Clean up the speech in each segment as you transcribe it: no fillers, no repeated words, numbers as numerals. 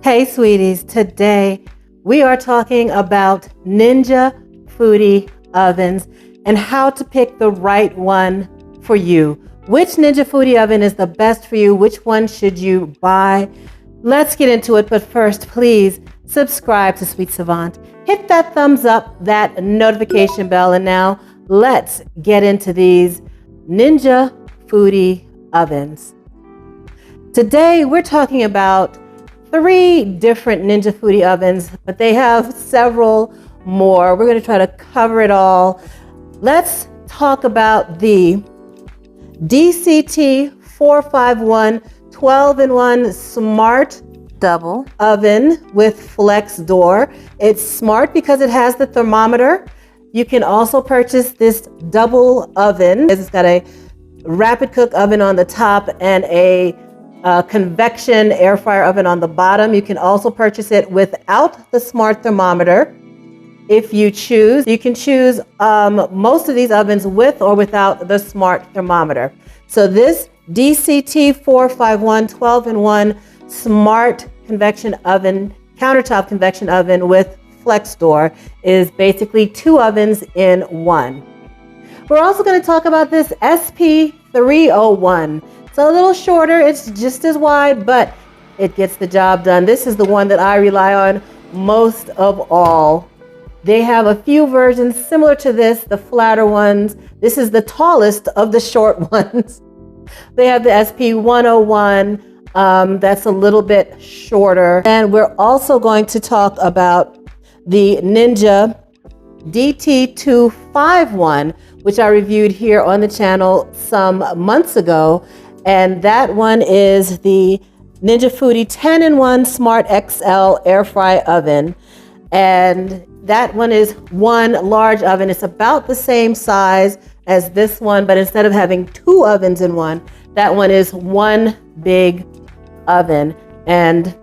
Hey sweeties, today we are talking about Ninja Foodi Ovens and how to pick the right one for you. Which Ninja Foodi Oven is the best for you? Which one should you buy? Let's get into it, but first please subscribe to Sweet Savant. Hit that thumbs up, that notification bell, and now let's get into these Ninja Foodi Ovens. Today we're talking about 3 different Ninja Foodi Ovens, but they have several more. We're going to try to cover it all. Let's talk about the DCT 451 12-in-1 Smart Double Oven with FlexDoor. It's smart because it has the thermometer. You can also purchase this double oven. It's got a rapid cook oven on the top and a convection air fryer oven on the bottom. You can also purchase it without the smart thermometer if you choose. You can choose most of these ovens with or without the smart thermometer. So this DCT 451 12-in-1 smart convection oven, countertop convection oven with FlexDoor is basically 2 ovens in one. We're also going to talk about this SP301. It's a little shorter, it's just as wide, but it gets the job done. This is the one that I rely on most of all. They have a few versions similar to this, the flatter ones. This is the tallest of the short ones. They have the SP101, that's a little bit shorter. And we're also going to talk about the Ninja DT251, which I reviewed here on the channel some months ago. And that one is the Ninja Foodi 10-in-1 Smart XL Air Fry Oven. And that one is one large oven. It's about the same size as this one, but instead of having 2 ovens in one, that one is one big oven. And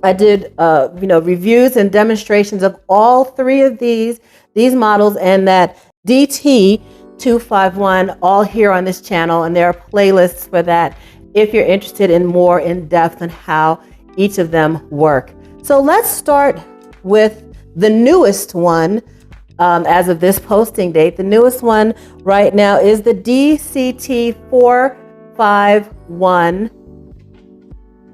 I did reviews and demonstrations of all 3 of these models and that DT251 all here on this channel, and there are playlists for that if you're interested in more in depth on how each of them work. So let's start with the newest one as of this posting date. The newest one right now is the DCT 451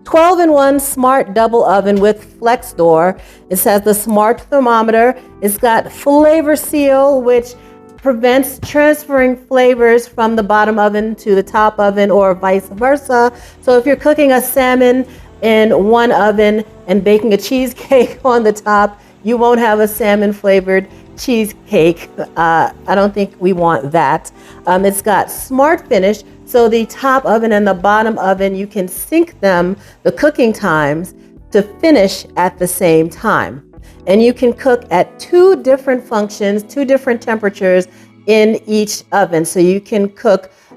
12-in-1 Smart Double Oven with FlexDoor. It has the smart thermometer. It's got flavor seal, which prevents transferring flavors from the bottom oven to the top oven or vice versa. So if you're cooking a salmon in one oven and baking a cheesecake on the top, you won't have a salmon flavored cheesecake. I don't think we want that. It's got smart finish. So the top oven and the bottom oven, you can sync them, the cooking times, to finish at the same time. And you can cook at 2 different functions, 2 different temperatures in each oven. So you can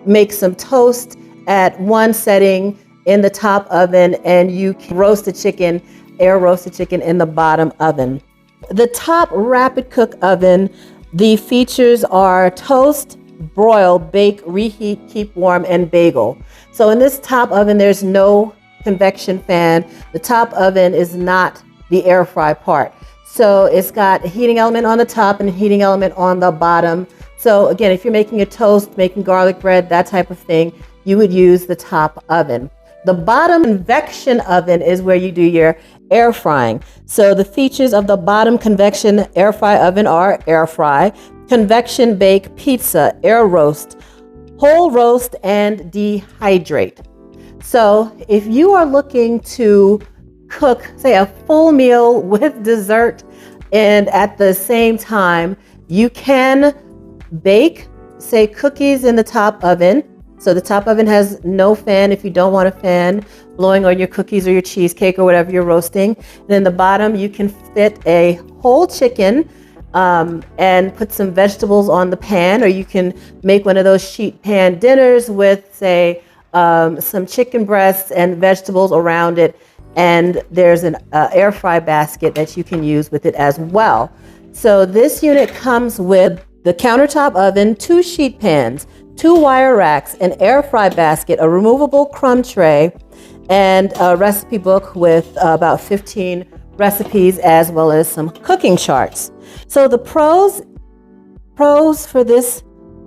make some toast at one setting in the top oven, and you can roast the chicken, air roast the chicken in the bottom oven. The top rapid cook oven, the features are toast, broil, bake, reheat, keep warm, and bagel. So in this top oven, there's no convection fan. The top oven is not the air fry part. So it's got a heating element on the top and a heating element on the bottom. So again, if you're making a toast, making garlic bread, that type of thing, you would use the top oven. The bottom convection oven is where you do your air frying. So the features of the bottom convection air fry oven are air fry, convection bake, pizza, air roast, whole roast, and dehydrate. So if you are looking to cook, say, a full meal with dessert and at the same time, you can bake, say, cookies in the top oven. So the top oven has no fan if you don't want a fan blowing on your cookies or your cheesecake or whatever you're roasting. And in the bottom, you can fit a whole chicken and put some vegetables on the pan, or you can make one of those sheet pan dinners with, say, some chicken breasts and vegetables around it. And there's an air fry basket that you can use with it as well. So this unit comes with the countertop oven, 2 sheet pans, 2 wire racks, an air fry basket, a removable crumb tray, and a recipe book with about 15 recipes, as well as some cooking charts. So the pros for this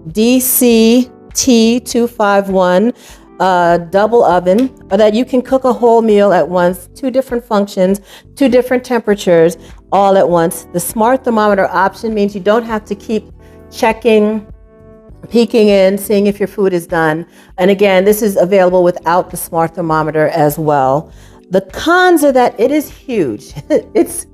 DCT251 double oven are that you can cook a whole meal at once, 2 different functions, 2 different temperatures, all at once. The smart thermometer option means you don't have to keep checking, peeking in, seeing if your food is done. And again, this is available without the smart thermometer as well. The cons are that it is huge. It's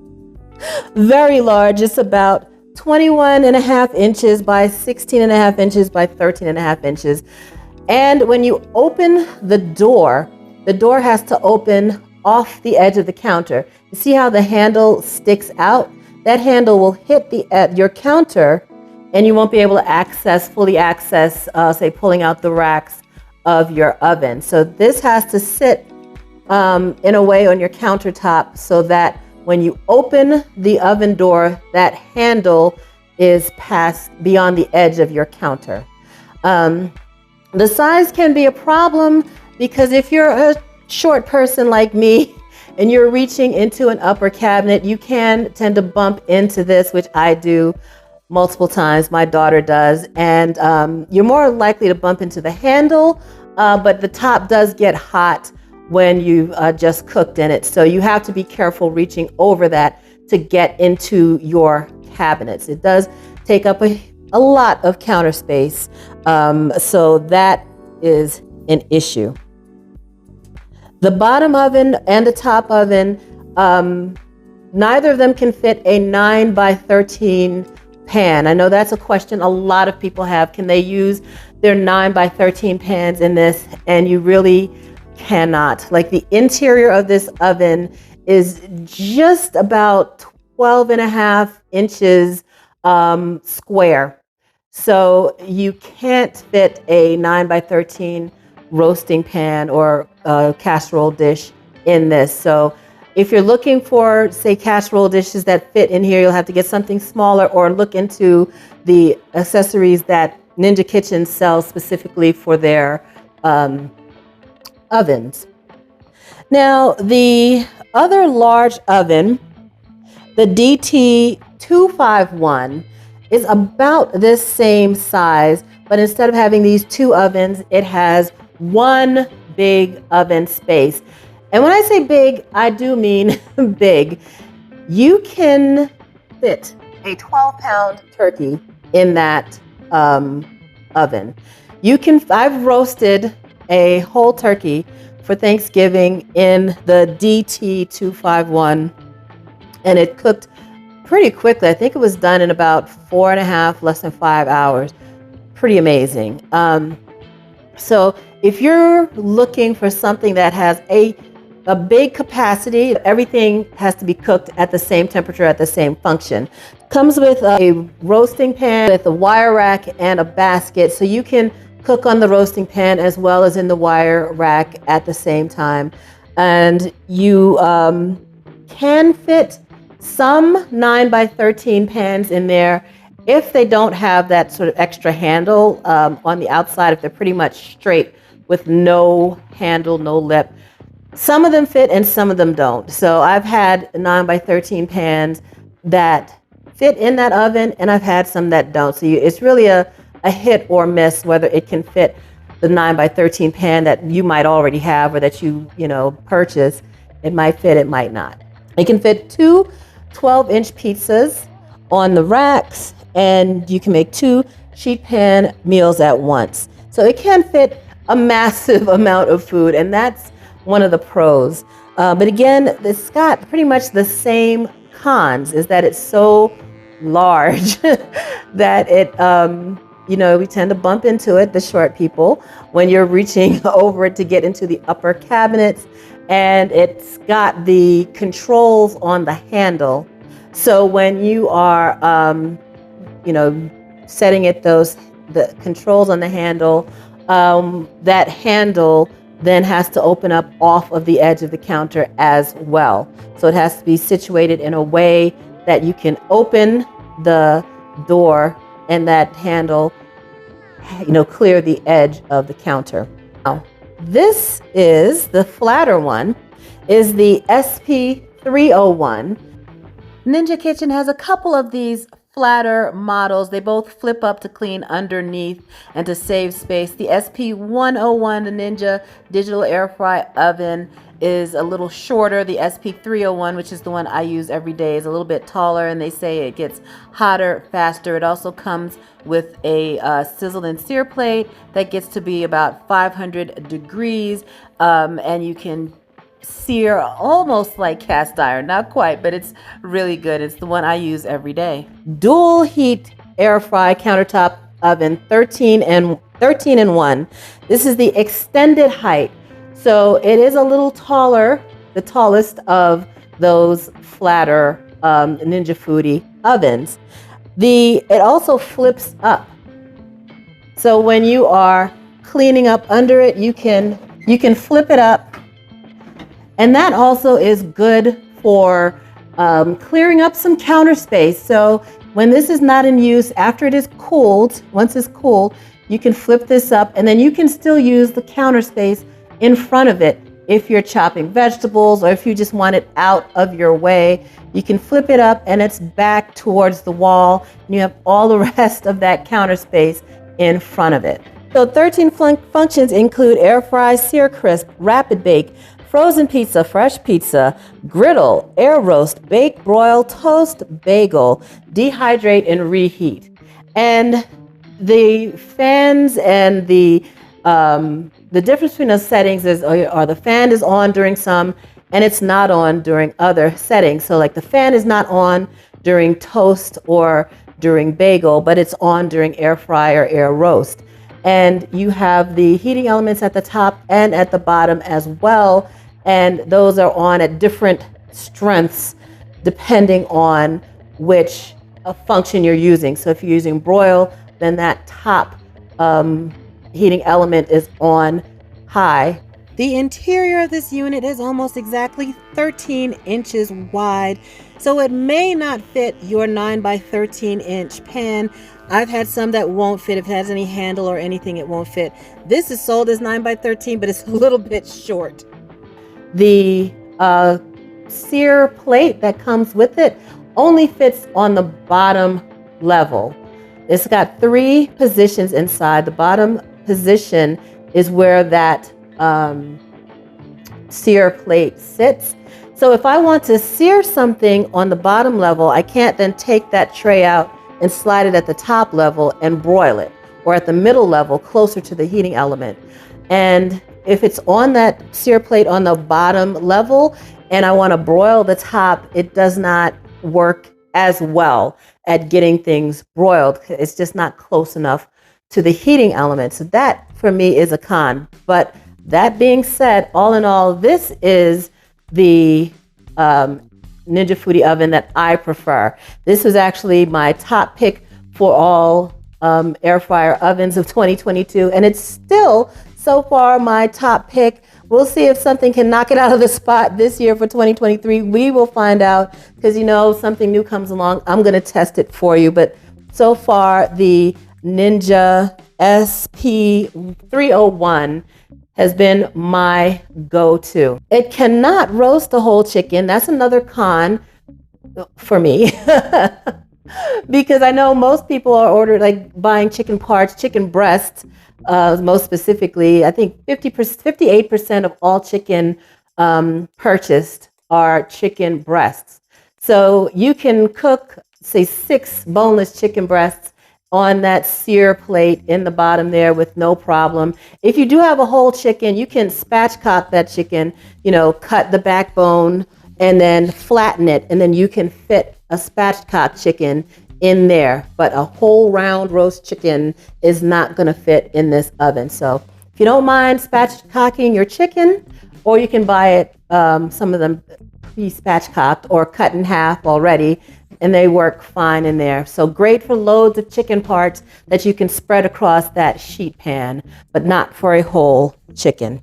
very large. It's about 21.5 inches by 16.5 inches by 13.5 inches. And when you open the door has to open off the edge of the counter. You see how the handle sticks out? That handle will hit your counter, and you won't be able to fully access, say, pulling out the racks of your oven. So this has to sit in a way on your countertop so that when you open the oven door, that handle is passed beyond the edge of your counter. The size can be a problem because if you're a short person like me and you're reaching into an upper cabinet, you can tend to bump into this, which I do multiple times. My daughter does. And you're more likely to bump into the handle, but the top does get hot when you've just cooked in it. So you have to be careful reaching over that to get into your cabinets. It does take up a lot of counter space. So that is an issue. The bottom oven and the top oven, neither of them can fit a 9 by 13 pan. I know that's a question a lot of people have. Can they use their 9 by 13 pans in this? And you really cannot. Like, the interior of this oven is just about 12.5 inches square. So you can't fit a 9 by 13 roasting pan or casserole dish in this. So if you're looking for, say, casserole dishes that fit in here, you'll have to get something smaller or look into the accessories that Ninja Kitchen sells specifically for their ovens. Now, the other large oven, the DT251, is about this same size, but instead of having these 2 ovens, it has 1 big oven space. And when I say big, I do mean big. You can fit a 12-pound turkey in that oven. I've roasted a whole turkey for Thanksgiving in the DT251, and it cooked pretty quickly. I think it was done in about 4.5, less than 5 hours. Pretty amazing. So if you're looking for something that has a big capacity, everything has to be cooked at the same temperature, at the same function. Comes with a roasting pan with a wire rack and a basket, so you can cook on the roasting pan as well as in the wire rack at the same time. And you can fit some 9 by 13 pans in there if they don't have that sort of extra handle on the outside, if they're pretty much straight with no handle, no lip. Some of them fit and some of them don't. So I've had 9 by 13 pans that fit in that oven, and I've had some that don't. So it's really a hit or miss whether it can fit the 9 by 13 pan that you might already have or that you purchase. It might fit, it might not. It can fit 2 12-inch pizzas on the racks, and you can make 2 sheet pan meals at once. So it can fit a massive amount of food, and that's one of the pros. But again, it's got pretty much the same cons, is that it's so large that it, we tend to bump into it, the short people, when you're reaching over it to get into the upper cabinets. And it's got the controls on the handle. So when you are, setting it, the controls on the handle, that handle then has to open up off of the edge of the counter as well. So it has to be situated in a way that you can open the door and that handle, clear the edge of the counter. Now, This is the flatter one, is the SP301. Ninja Kitchen has a couple of these flatter models. They both flip up to clean underneath and to save space. The SP101, the Ninja Digital Air Fry Oven, is a little shorter. The SP301, which is the one I use every day, is a little bit taller, and they say it gets hotter faster. It also comes with a sizzle and sear plate that gets to be about 500 degrees, and you can sear almost like cast iron, not quite, but it's really good. It's the one I use every day. Dual heat air fry countertop oven, 13 and 1. This is the extended height, so it is a little taller, the tallest of those flatter Ninja Foodi ovens. It also flips up, so when you are cleaning up under it, you can flip it up. And that also is good for clearing up some counter space. So when this is not in use, after it is cooled, once it's cooled, you can flip this up, and then you can still use the counter space in front of it. If you're chopping vegetables, or if you just want it out of your way, you can flip it up and it's back towards the wall, and you have all the rest of that counter space in front of it. So 13 functions include air fry, sear crisp, rapid bake, frozen pizza, fresh pizza, griddle, air roast, bake, broil, toast, bagel, dehydrate, and reheat. And the fans and the difference between those settings is, or the fan is on during some, and it's not on during other settings. So like the fan is not on during toast or during bagel, but it's on during air fry or air roast. And you have the heating elements at the top and at the bottom as well. And those are on at different strengths depending on which function you're using. So if you're using broil, then that top heating element is on high. The interior of this unit is almost exactly 13 inches wide, so it may not fit your 9 by 13 inch pan. I've had some that won't fit. If it has any handle or anything, it won't fit. This is sold as 9 by 13, but it's a little bit short. The sear plate that comes with it only fits on the bottom level. It's got 3 positions inside. The bottom position is where that sear plate sits. So if I want to sear something on the bottom level, I can't then take that tray out and slide it at the top level and broil it, or at the middle level closer to the heating element. And if it's on that sear plate on the bottom level and I want to broil the top, it does not work as well at getting things broiled. It's just not close enough to the heating element. So that for me is a con. But that being said, all in all, this is the Ninja Foodi oven that I prefer. This was actually my top pick for all air fryer ovens of 2022, and it's still so far my top pick. We'll see if something can knock it out of the spot this year for 2023. We will find out, because something new comes along. I'm going to test it for you, but so far the Ninja SP301 has been my go-to. It cannot roast the whole chicken. That's another con for me. Because I know most people are buying chicken parts, chicken breasts, most specifically. I think 58% of all chicken purchased are chicken breasts. So you can cook, say, 6 boneless chicken breasts on that sear plate in the bottom there with no problem. If you do have a whole chicken, you can spatchcock that chicken, cut the backbone and then flatten it, and then you can fit a spatchcock chicken in there. But a whole round roast chicken is not going to fit in this oven. So if you don't mind spatchcocking your chicken, or you can buy it, some of them pre-spatchcocked or cut in half already, and they work fine in there. So great for loads of chicken parts that you can spread across that sheet pan, but not for a whole chicken.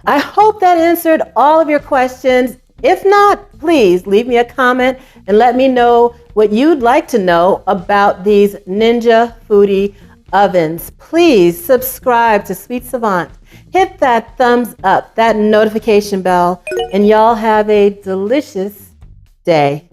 I hope that answered all of your questions. If not, please leave me a comment and let me know what you'd like to know about these Ninja Foodi ovens. Please subscribe to Sweet Savant hit that thumbs up, that notification bell, and y'all have a delicious day.